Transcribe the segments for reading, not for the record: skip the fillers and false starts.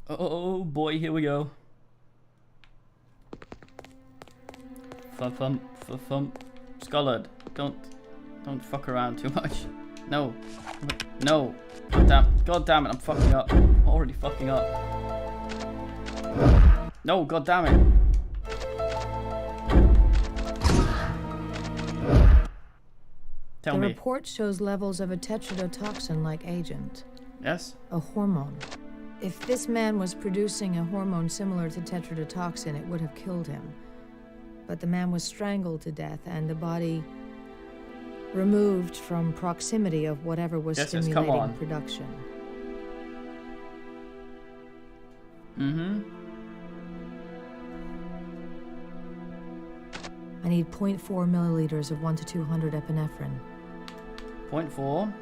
Oh boy, here we go. Thump, thump. Scullard, don't fuck around too much. No. No. God damn it, I'm fucking up. I'm already fucking up. No, god damn it. Tell me. The report shows levels of a tetrodotoxin-like agent. Yes? A hormone. If this man was producing a hormone similar to tetrodotoxin, it would have killed him. But the man was strangled to death, and the body removed from proximity of whatever was stimulating production. Mm-hmm. I need 0.4 milliliters of 1 to 200 epinephrine. 0.4.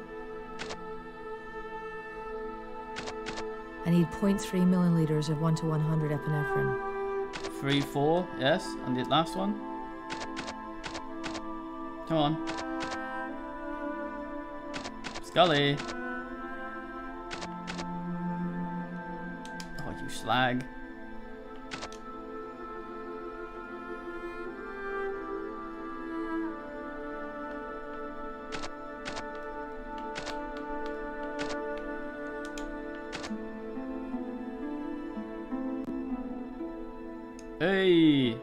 I need 0.3 milliliters of 1 to 100 epinephrine. 3, 4, yes. And the last one? Come on. Scully. Oh, you slag. Hey!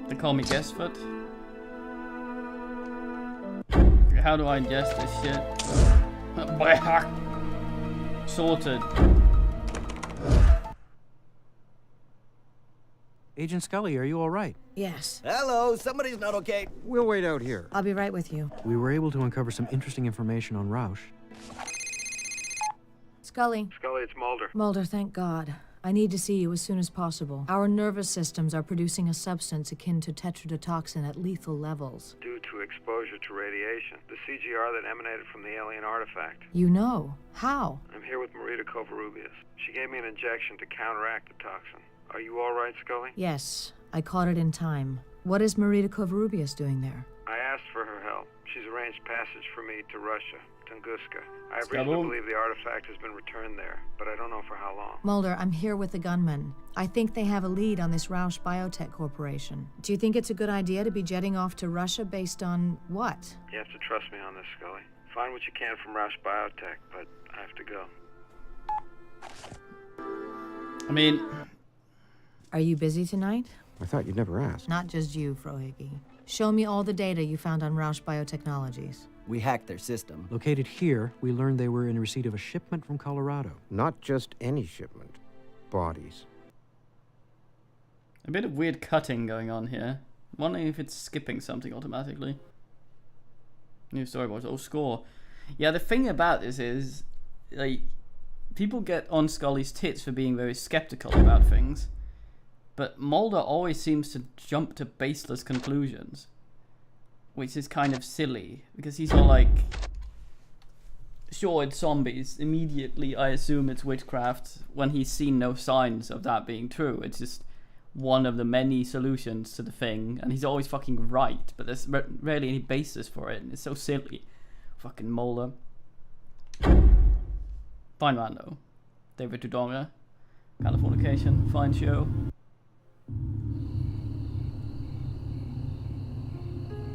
They call me Guestfoot. How do I ingest this shit? Sorted. Agent Scully, are you all right? Yes. Hello, somebody's not okay. We'll wait out here. I'll be right with you. We were able to uncover some interesting information on Rausch. Scully. Scully, it's Mulder. Mulder, thank God. I need to see you as soon as possible. Our nervous systems are producing a substance akin to tetrodotoxin at lethal levels. Due to exposure to radiation, the CGR that emanated from the alien artifact. You know. How? I'm here with Marita Covarrubias. She gave me an injection to counteract the toxin. Are you all right, Scully? Yes. I caught it in time. What is Marita Covarrubias doing there? I asked for her help. She's arranged passage for me to Russia, Tunguska. I have reason to believe the artifact has been returned there, but I don't know for how long. Mulder, I'm here with the gunmen. I think they have a lead on this Rausch Biotech Corporation. Do you think it's a good idea to be jetting off to Russia based on what? You have to trust me on this, Scully. Find what you can from Rausch Biotech, but I have to go. I mean... Are you busy tonight? I thought you'd never ask. Not just you, Frohicke. Show me all the data you found on Rausch Biotechnologies. We hacked their system. Located here, we learned they were in receipt of a shipment from Colorado. Not just any shipment. Bodies. A bit of weird cutting going on here. Wondering if it's skipping something automatically. New storyboards. Oh, score. Yeah, the thing about this is, like, people get on Scully's tits for being very skeptical about things. But Mulder always seems to jump to baseless conclusions. Which is kind of silly. Because he's all like... Sure, it's zombies. Immediately, I assume it's witchcraft. When he's seen no signs of that being true. It's just one of the many solutions to the thing. And he's always fucking right. But there's rarely any basis for it. And it's so silly. Fucking Mulder. Fine man, though. David Tudonga. Californication. Fine show.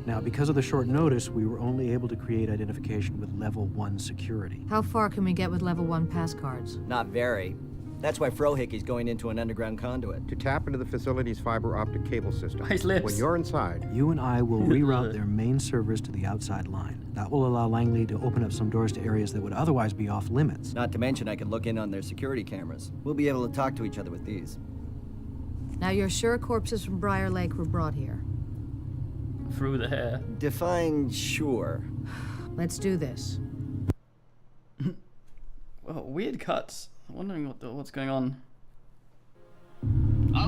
Now, because of the short notice, we were only able to create identification with level 1 security. How far can we get with level 1 pass cards? Not very. That's why Frohickey's going into an underground conduit. To tap into the facility's fiber optic cable system. Nice lips. When you're inside... You and I will reroute their main servers to the outside line. That will allow Langley to open up some doors to areas that would otherwise be off limits. Not to mention I could look in on their security cameras. We'll be able to talk to each other with these. Now you're sure corpses from Briar Lake were brought here? Through the hair. Define sure. Let's do this. Well, weird cuts. I'm wondering what's going on.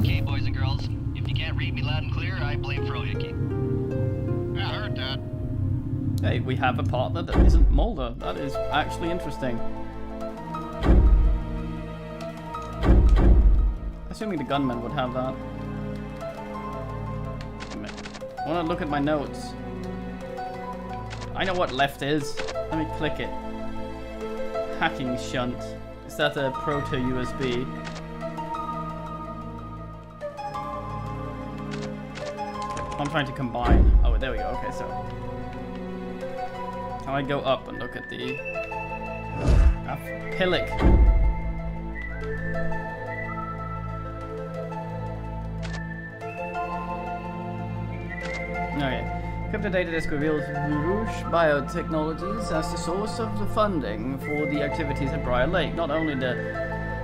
Okay, boys and girls. If you can't read me loud and clear, I blame Frohickey. Yeah, I heard that. Hey, we have a partner that isn't Mulder. That is actually interesting. Assuming the gunman would have that. I want to look at my notes. I know what left is. Let me click it. Hacking shunt. Is that a proto USB? I'm trying to combine. Oh, there we go. Okay, so can I go up and look at the Pillic? Okay. Crypto data disk reveals Rouge Biotechnologies as the source of the funding for the activities at Briar Lake. Not only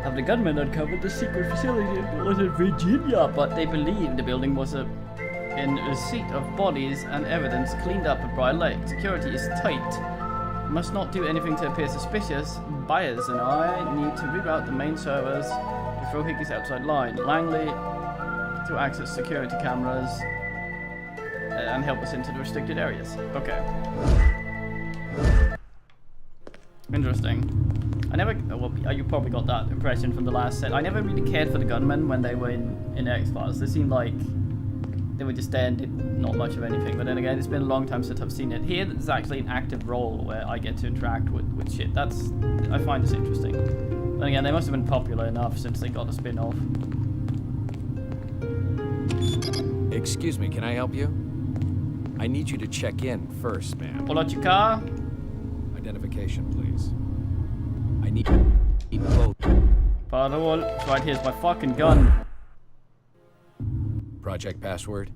have the gunmen uncovered the secret facility in Virginia, but they believe the building was in receipt of bodies and evidence cleaned up at Briar Lake. Security is tight. Must not do anything to appear suspicious. Byers and I need to reroute the main servers to throw Hickey's outside line. Langley to access security cameras and help us into the restricted areas. Okay. Interesting. I never. Well, you probably got that impression from the last set. I never really cared for the gunmen when they were in X-Files. They seemed like they were just there and did not much of anything. But then again, it's been a long time since I've seen it. Here, there's actually an active role where I get to interact with shit. I find this interesting. But again, they must have been popular enough since they got a spin-off. Excuse me, can I help you? I need you to check in first, ma'am. Pull out your car. Identification, please. I need both. Parole. Right, here's my fucking gun. Project password?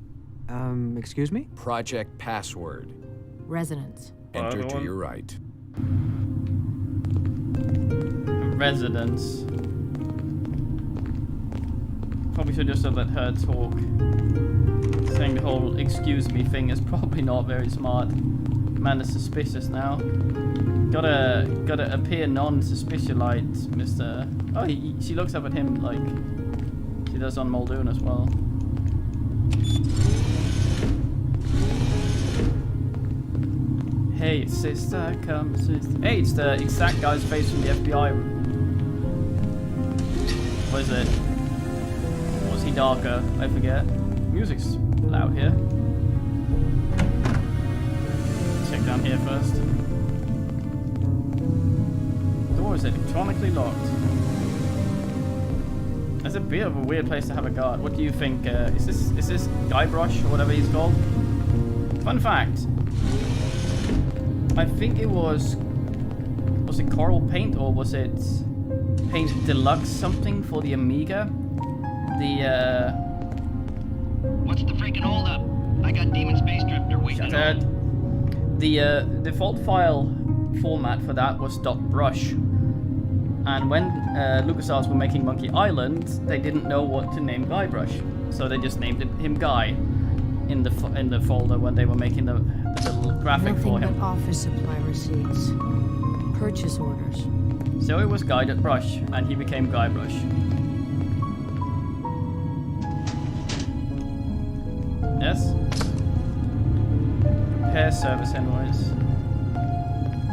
Excuse me? Project password. Resonance. Enter to your right. Residence. Probably should just have let her talk. Saying the whole excuse me thing is probably not very smart. Man is suspicious now. Gotta appear non-suspiciolite, Mr. Oh, she looks up at him like she does on Muldoon as well. Hey, sister, come, sister. Hey, it's the exact guy's face from the FBI. What is it? Or was he darker? I forget. Music's loud here. Check down here first. Door is electronically locked. That's a bit of a weird place to have a guard. What do you think? Is this Guybrush or whatever he's called? Fun fact. I think it was it Coral Paint or was it Paint Deluxe something for the Amiga? What's the freaking holdup? I got Demon Space Drifter waiting. Shut it. The default file format for that was .brush, and when LucasArts were making Monkey Island, they didn't know what to name Guybrush, so they just named him Guy in the folder when they were making the little graphic for him. Nothing but office supply receipts, purchase orders. So it was Guy.brush, and he became Guybrush. Yes? Repair service invoice.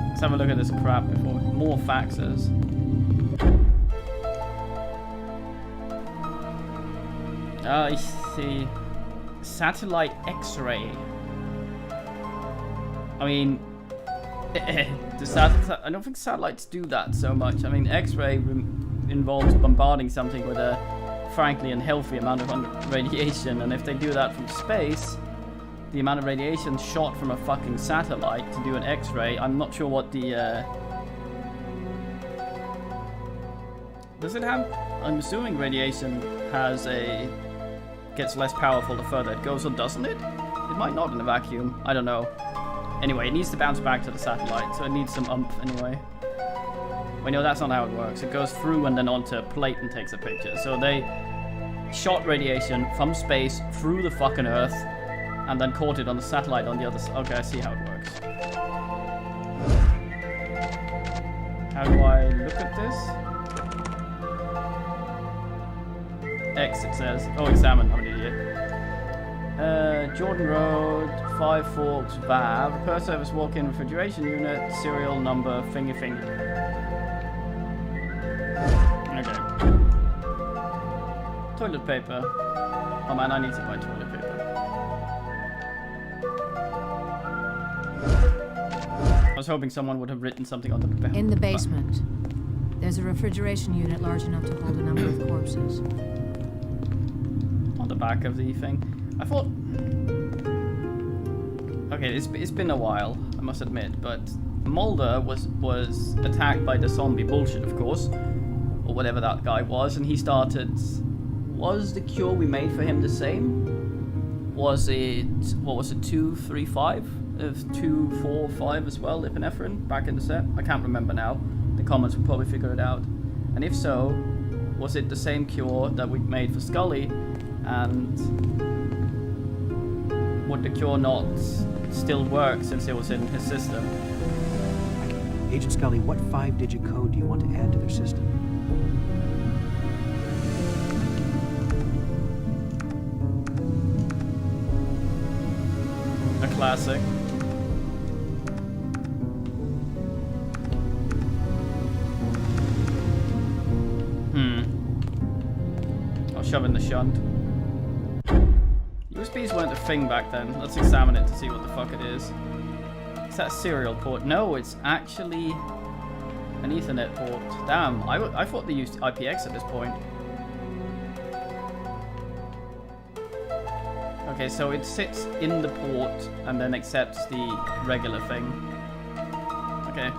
Let's have a look at this crap before. More faxes. I see. Satellite X-ray. I mean, I don't think satellites do that so much. I mean, X-ray involves bombarding something with a frankly unhealthy amount of radiation, and if they do that from space, the amount of radiation shot from a fucking satellite to do an X-ray, I'm not sure what the does it have? I'm assuming radiation gets less powerful the further it goes, or doesn't it? It might not in a vacuum. I don't know. Anyway, it needs to bounce back to the satellite, so it needs some umph anyway. We know that's not how it works. It goes through and then onto a plate and takes a picture. So they shot radiation from space through the fucking Earth and then caught it on the satellite on the other side. Okay, I see how it works. How do I look at this? X, it says. Oh, examine. I'm an idiot. Jordan Road, 5 Forks, VAV. Repair service walk-in refrigeration unit, serial number, finger. Okay. Toilet paper. Oh man, I need to buy toilet paper. I was hoping someone would have written something on the In the basement. There's a refrigeration unit large enough to hold a number of corpses. On the back of the thing. I thought... Okay, it's been a while, I must admit, but Mulder was attacked by the zombie bullshit, of course, or whatever that guy was, and he started... Was the cure we made for him the same? Was it... What was it, 2, 3, 5? 2, 4, 5 as well, epinephrine, back in the set? I can't remember now. The comments will probably figure it out. And if so, was it the same cure that we made for Scully? And would the cure not still work since it was in his system? Agent Scully, what 5-digit code do you want to add to their system? A classic. I'll shove in the shunt. USBs weren't a thing back then. Let's examine it to see what the fuck it is. Is that a serial port? No, it's actually an Ethernet port. Damn, I thought they used IPX at this point. Okay, so it sits in the port and then accepts the regular thing. Okay.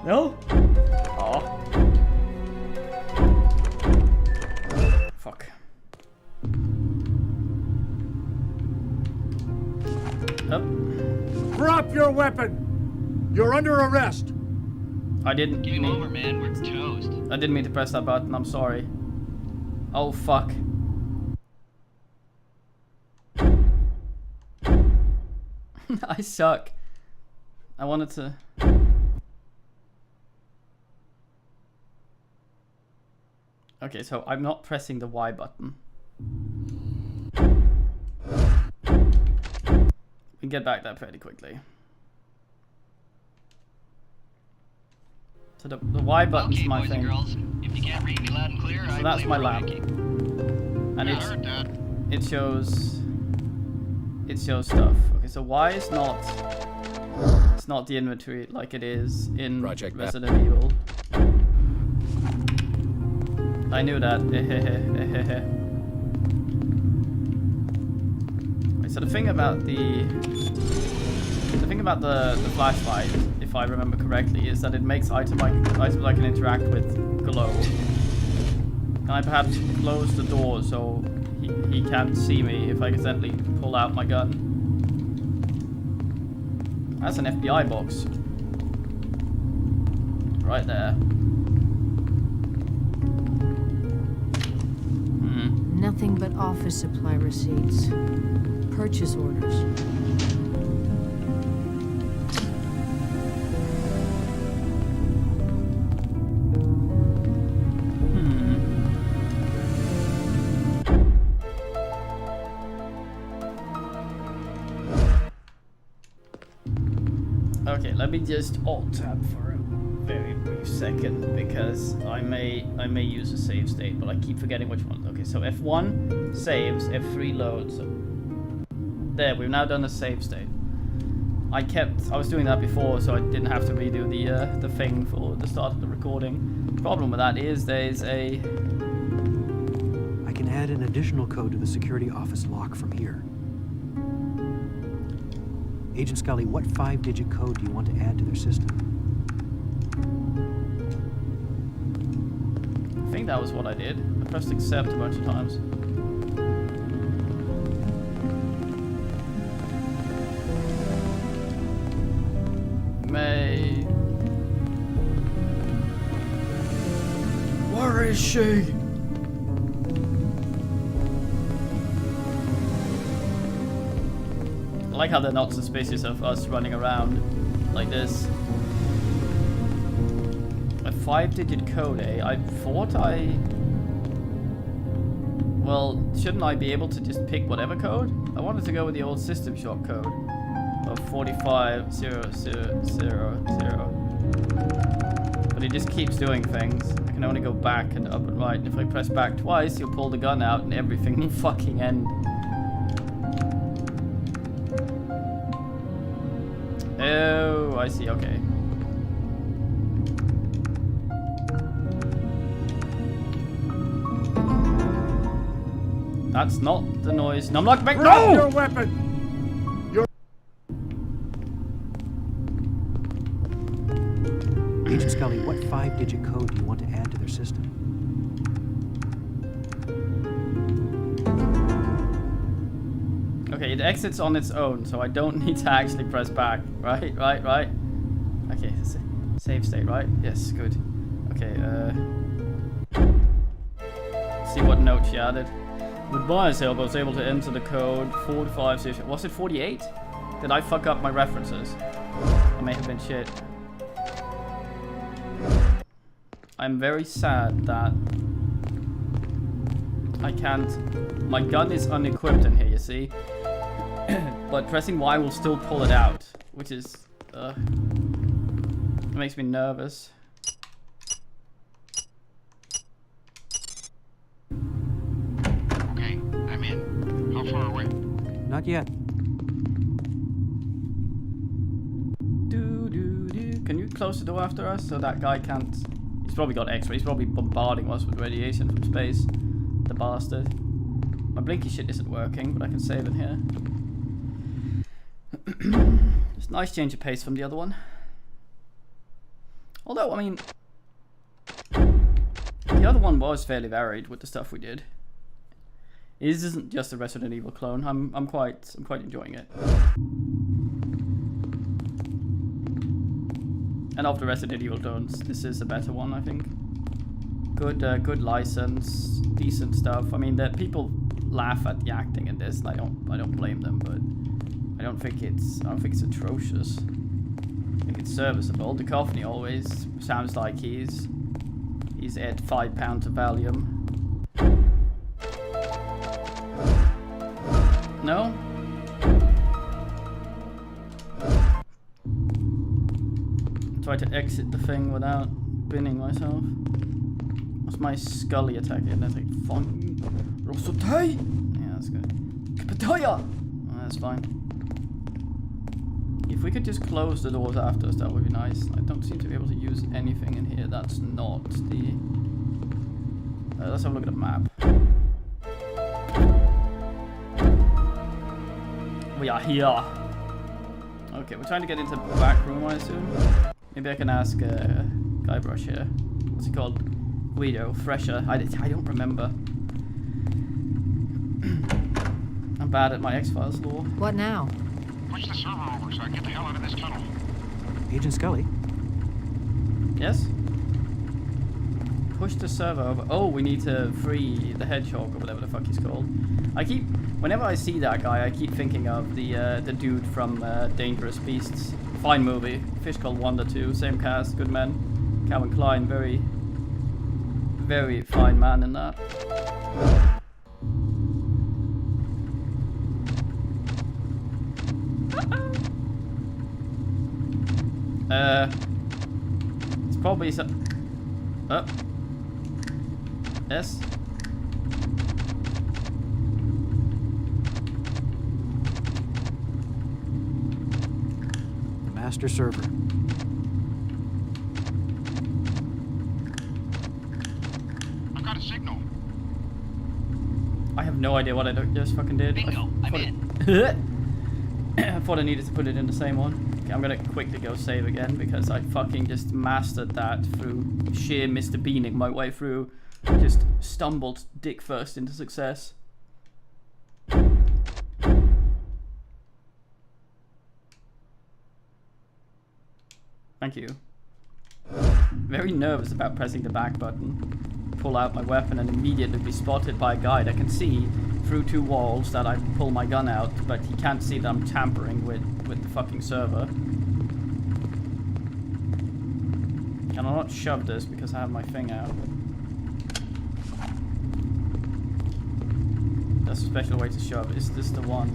No? Aw. Fuck. Up. Drop your weapon! You're under arrest! I didn't Game over, man. We're toast. I didn't mean to press that button, I'm sorry. Oh, fuck. I suck. I wanted to... Okay, so I'm not pressing the Y button. We can get back that pretty quickly. So the Y button's Okay, my boys thing. and girls. If you can't read me loud and clear, So I that's blame my Pro lab. Hickey. And Yeah, I heard that. it shows stuff. Okay, so Y is not... It's not the inventory like it is in Project Map. Resident Evil. I knew that. Wait, so the thing about the flashlight, if I remember correctly, is that it makes items I can interact with glow. Can I perhaps close the door so he can't see me if I accidentally pull out my gun? That's an FBI box. Right there. Nothing but office supply receipts. Purchase orders. Okay, let me just alt-tab for a very brief second because I may use a save state, but I keep forgetting which one. Okay, so F1 saves, F3 loads. There, we've now done a save state. I was doing that before, so I didn't have to redo the thing for the start of the recording. The problem with that is there's a... I can add an additional code to the security office lock from here. Agent Scully, what 5-digit code do you want to add to their system? I think that was what I did. I pressed accept a bunch of times. May... Where is she? I like how they're not suspicious of us running around like this. A 5-digit code, eh? I thought well, shouldn't I be able to just pick whatever code? I wanted to go with the old System Shock code of 450000. But it just keeps doing things. I can only go back and up and right, and if I press back twice, you'll pull the gun out and everything will fucking end. Oh, I see. Okay. That's not the noise. No, I'm not making. Drop No! your weapon! Agent Scully, what 5-digit code do you want to add to their system? Okay, it exits on its own, so I don't need to actually press back. Right. Okay, save state, right? Yes, good. Okay, see what note she added. With Buyer's help, I was able to enter the code 45. Was it 48? Did I fuck up my references? I may have been shit. I'm very sad that I can't. My gun is unequipped in here, you see. But pressing Y will still pull it out, which is it makes me nervous. Okay, I'm in. How far away? Not yet. Can you close the door after us so that guy can't? He's probably got X-ray. He's probably bombarding us with radiation from space. The bastard. My blinky shit isn't working, but I can save it here. Just nice change of pace from the other one. Although, I mean, the other one was fairly varied with the stuff we did. It isn't just a Resident Evil clone. I'm quite enjoying it. And of the Resident Evil clones, this is a better one, I think. Good license, decent stuff. I mean, that people laugh at the acting in this, and I don't blame them, but I don't think it's atrocious. I think it's serviceable. Duchovny always sounds like he's at 5 pounds of Valium. No? Try to exit the thing without binning myself. What's my Scully attack in? That's like fun. Rosotei! Yeah, that's good. Kapatoya! Oh, that's fine. If we could just close the doors after us, that would be nice. I don't seem to be able to use anything in here. That's not the... let's have a look at the map. We are here. Okay, we're trying to get into the back room, I assume. Maybe I can ask Guybrush here. What's he called? Guido, Fresher. I don't remember. I'm bad at my X-Files lore. What now? Push the server over so I can get the hell out of this tunnel. Agent Scully? Yes? Push the server over. Oh, we need to free the hedgehog or whatever the fuck he's called. Whenever I see that guy, I keep thinking of the dude from Dangerous Beasts. Fine movie. Fish Called Wanda 2. Same cast. Good men. Calvin Klein. Very, very fine man in that. It's probably some... Yes? Master server. I've got a signal. I have no idea what I just fucking did. Bingo, I'm in. I thought I needed to put it in the same one. Okay, I'm gonna quickly go save again because I fucking just mastered that through sheer Mr. Beaning my way through. Just stumbled dick first into success. Thank you. Very nervous about pressing the back button. Pull out my weapon and immediately be spotted by a guy that can see through 2 walls that I pull my gun out, but he can't see that I'm tampering with the fucking server. Can I not shove this because I have my thing out? That's a special way to shove. Is this the one?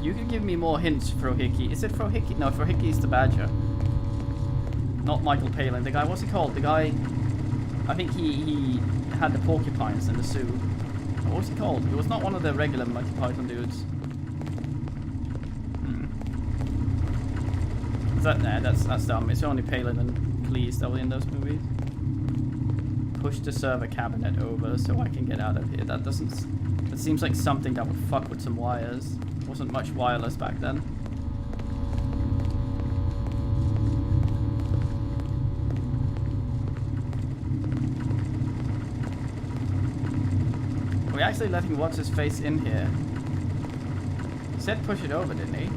You can give me more hints, Frohickey. Is it Frohickey? No, Frohickey's the badger. Not Michael Palin. The guy, what's he called? The guy, I think he had the porcupines in the zoo. What was he called? It was not one of the regular Monty Python dudes. Is that, nah, that's dumb. It's only Palin and Cleese that were in those movies. Push the server cabinet over so I can get out of here. That seems like something that would fuck with some wires. Wasn't much wireless back then. Are we actually letting what's his face in here? He said push it over, didn't he?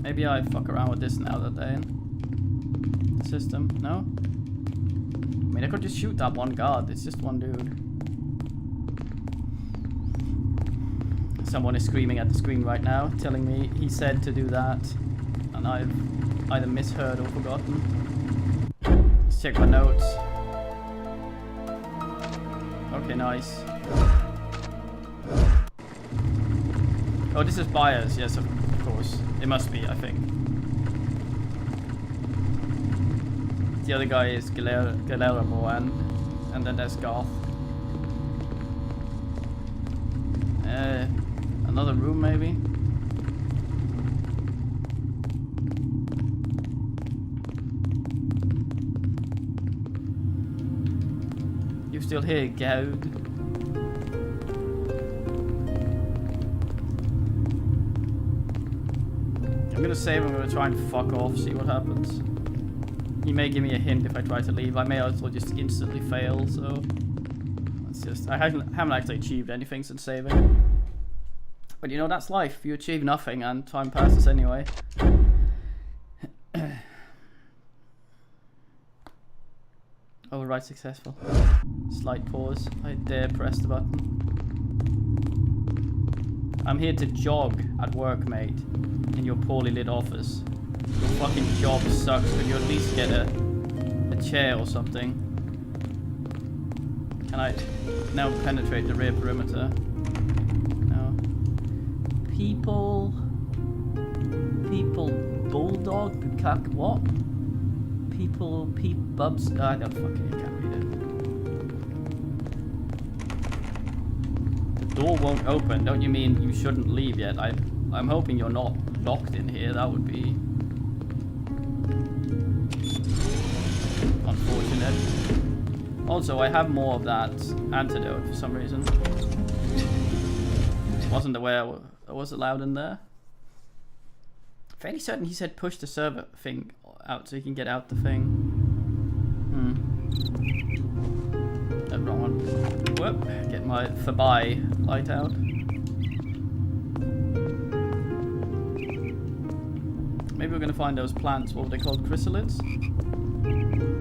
Maybe I fuck around with this now that they're in the system. No? I mean, I could just shoot that one guard. It's just one dude. Someone is screaming at the screen right now, telling me he said to do that, and I've either misheard or forgotten. Let's check my notes. Okay, nice. Oh, this is Byers. Yes, of course. It must be, I think. The other guy is Guillermo, and then there's Garth. Another room, maybe? You still here, Gaud? I'm gonna save, I'm gonna try and fuck off, see what happens. He may give me a hint if I try to leave. I may also just instantly fail, so... Let's just... I haven't actually achieved anything since saving. But you know, that's life. You achieve nothing and time passes anyway. Override successful. Slight pause. I dare press the button. I'm here to jog at work, mate. In your poorly lit office. Your fucking job sucks, but you at least get a chair or something. Can I now penetrate the rear perimeter? No. People bulldog bukkak what? People peep bubs. I don't fucking can't read it. The door won't open. Don't you mean you shouldn't leave yet? I'm hoping you're not locked in here. That would be unfortunate. Also, I have more of that antidote for some reason. Wasn't aware I was allowed in there. Fairly certain he said push the server thing out so you can get out the thing. Wrong one. Whoop. Get my Fabai light out. Maybe we're gonna find those plants. What were they called? Chrysalids?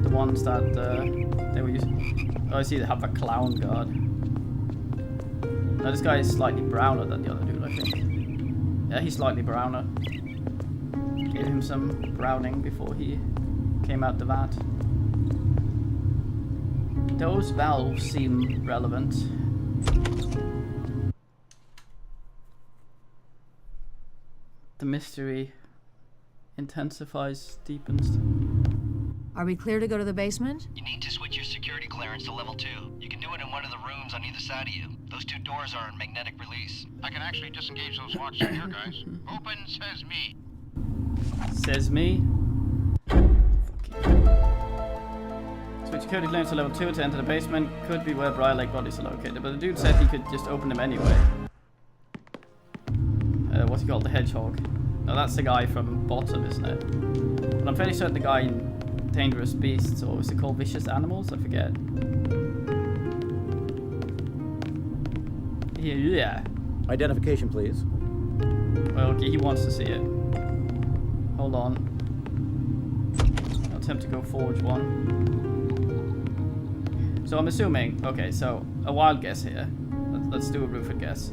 The ones that they were using. Oh, I see they have a clown guard. Now this guy is slightly browner than the other dude, I think. Yeah, he's slightly browner. Gave him some browning before he came out the vat. Those valves seem relevant. The mystery intensifies, deepens. Are we clear to go to the basement? You need to switch your security clearance to level 2. You can do it in one of the rooms on either side of you. Those 2 doors are in magnetic release. I can actually disengage those locks from here, guys. Open, says me. Says me. Switch security clearance to level 2 to enter the basement. Could be where Briar Lake bodies are located, but the dude said he could just open them anyway. What's he called? The hedgehog. No, that's the guy from bottom, isn't it? But I'm fairly certain the guy in Dangerous Beasts, or is it called Vicious Animals? I forget. Yeah. Identification, please. Well, okay, he wants to see it. Hold on. I'll attempt to go forge one. So I'm assuming, okay, so a wild guess here. Let's do a Ruford guess.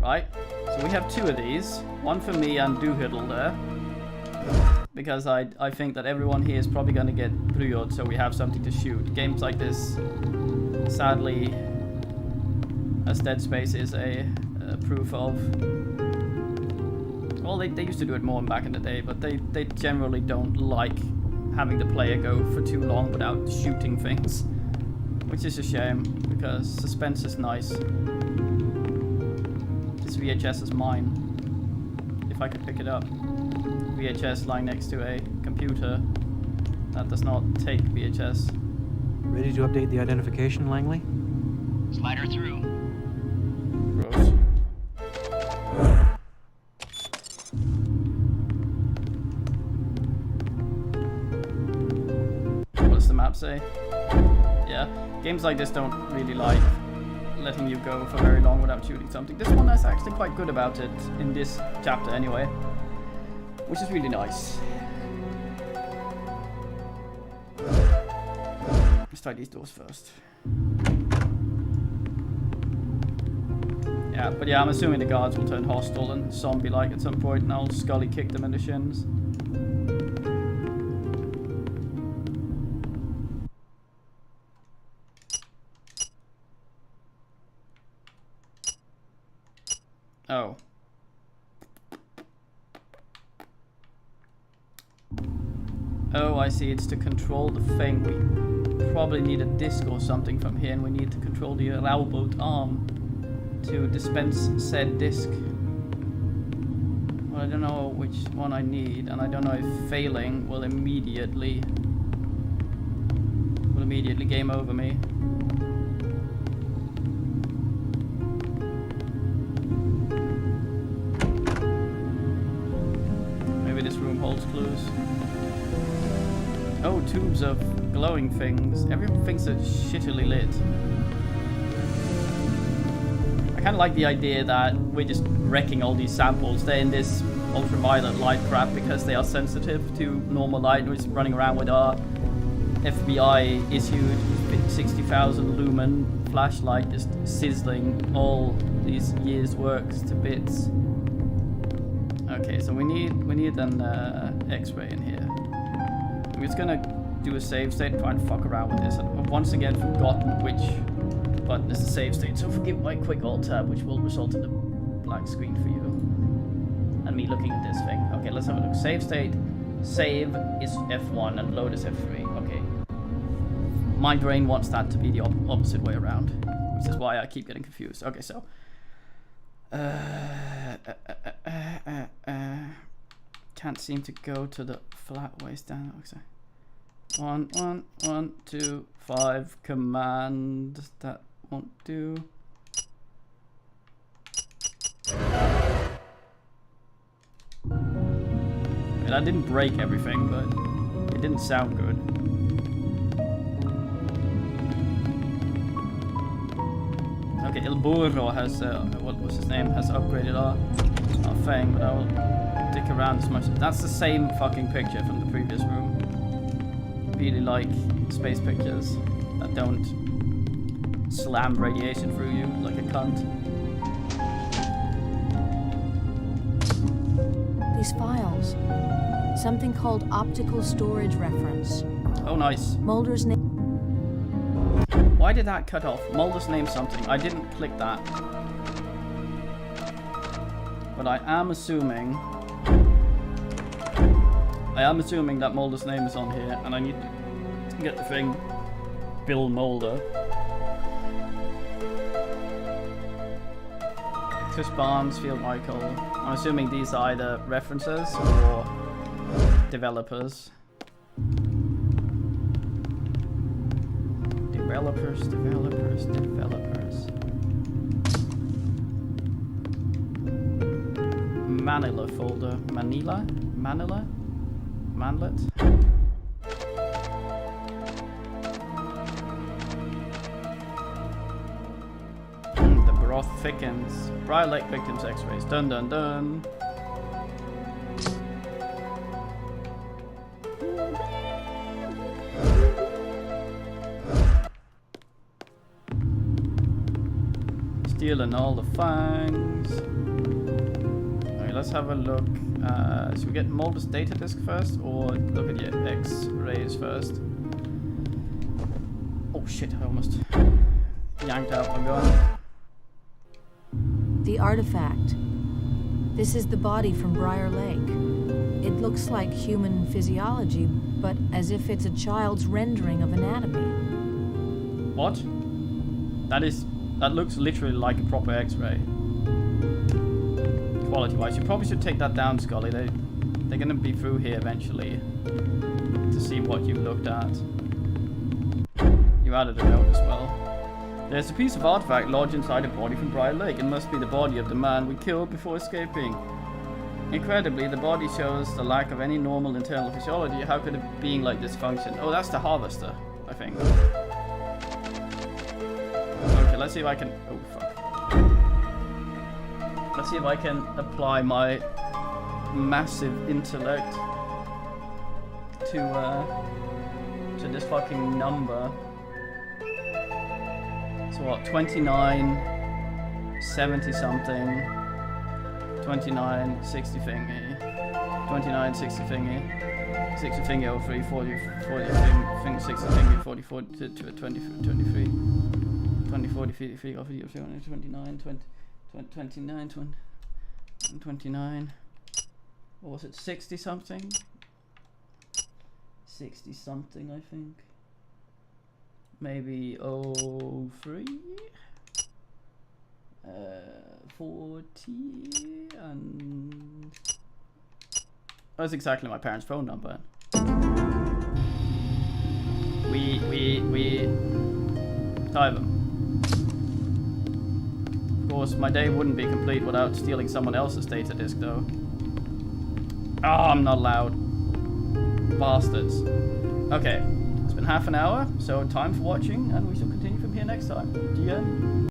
Right? So we have 2 of these. One for me and Doohiddle there. Because I think that everyone here is probably going to get Bryod, so we have something to shoot. Games like this, sadly, as Dead Space is a proof of, Well, they used to do it more back in the day, but they generally don't like having the player go for too long without shooting things. Which is a shame, because suspense is nice. This VHS is mine. If I could pick it up. VHS lying next to a computer that does not take VHS. Ready to update the identification, Langley? Slide her through. Gross. What does the map say? Yeah, games like this don't really like letting you go for very long without shooting something. This one is actually quite good about it, in this chapter anyway. Which is really nice. Let's try these doors first. Yeah, but yeah, I'm assuming the guards will turn hostile and zombie-like at some point, and I'll Scully kick them in the shins. Oh. Oh, I see. It's to control the thing. We probably need a disc or something from here, and we need to control the elbowed arm to dispense said disc. Well, I don't know which one I need, and I don't know if failing will immediately game over me. Maybe this room holds clues. Oh, tubes of glowing things. Everything's so shittily lit. I kind of like the idea that we're just wrecking all these samples. They're in this ultraviolet light crap because they are sensitive to normal light. We're just running around with our FBI issued 60,000 lumen flashlight just sizzling all these years' works to bits. Okay, so we need an X-ray in here. I'm just gonna do a save state and try and fuck around with this. I've once again forgotten which button is the save state, so forgive my quick alt tab, which will result in a black screen for you. And me looking at this thing. Okay, let's have a look. Save state. Save is F1 and load is F3. Okay. My brain wants that to be the opposite way around, which is why I keep getting confused. Okay, so. Can't seem to go to the flat ways down. Okay. 1, 1, 1, 2, 5. Command. That won't do. I mean, I didn't break everything, but it didn't sound good. Okay, El Burro has, what was his name, has upgraded our thing, but I will dick around as much. That's the same fucking picture from the previous room. Really like space pictures that don't slam radiation through you like a cunt. These files. Something called optical storage reference. Oh, nice. Mulder's name. Why did that cut off? Mulder's name something. I didn't click that. But I am assuming that Mulder's name is on here, and I need to get the thing Bill Mulder. Chris Barnes, Field Michael. I'm assuming these are either references or developers. Developers. Manila folder. Manila? Manlet? The broth thickens. Briar Lake victims x-rays. Dun dun dun. Stealing all the fangs. Okay, let's have a look. Should we get Mulder's data disk first, or look at your X-rays first? Oh shit! I almost yanked out my gun. The artifact. This is the body from Briar Lake. It looks like human physiology, but as if it's a child's rendering of anatomy. What? That looks literally like a proper X-ray. Quality-wise, you probably should take that down, Scully. They're gonna be through here eventually to see what you looked at. You added a note as well. There's a piece of artifact lodged inside a body from Briar Lake. It must be the body of the man we killed before escaping. Incredibly, the body shows the lack of any normal internal physiology. How could a being like this function? Oh, that's the harvester, I think. Okay, let's see if I can... Oh, fuck. Let's see if I can apply my massive intellect to this fucking number. So what, 29, 70 something, 29, 60 thingy, 29, 60 thingy, 60 thingy over 3, 40 thing, 60 thingy, 40, 20, 23, 20, 40, 53, over 29, 20, 29, 29, what was it, 60 something? 60 something, I think. Maybe 03, 40, and that's exactly my parents' phone number. We tie them. Of course, my day wouldn't be complete without stealing someone else's data disk, though. Oh, I'm not allowed. Bastards. Okay. It's been half an hour, so time for watching, and we shall continue from here next time. GM.